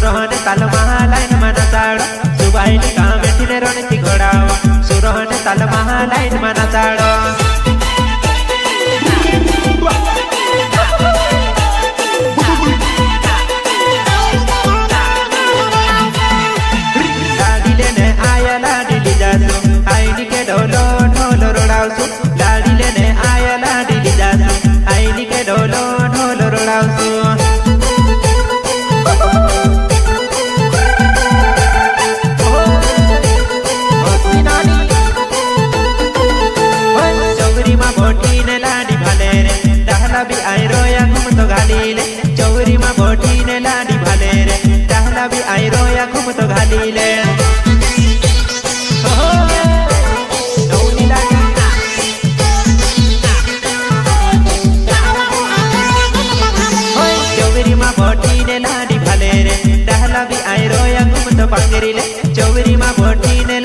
सुरोहने तालमा line मना चाड़ो सुबाइली कामेठिने रोने घोड़ावा सुरोहने तालमा लाइन मना चाड़ो लाडी लेने आया लाडी ली जासु आईनी के ढोलो ढोलो रोड़ावसु लाडी लेने आया लाडी ली जासु आईनी के ढोलो ढोलो रोड़ावसु भी आई रोया घूम तो घाली ले चौरी माँ बोटी ने लाडी भाले रे टहला भी आई रोया घूम तो घाली ले चौरी माँ बोटी ने लाडी भाले रे टहला भी आई रोया घूम तो पांगरी ले चौरी माँ बोटी ने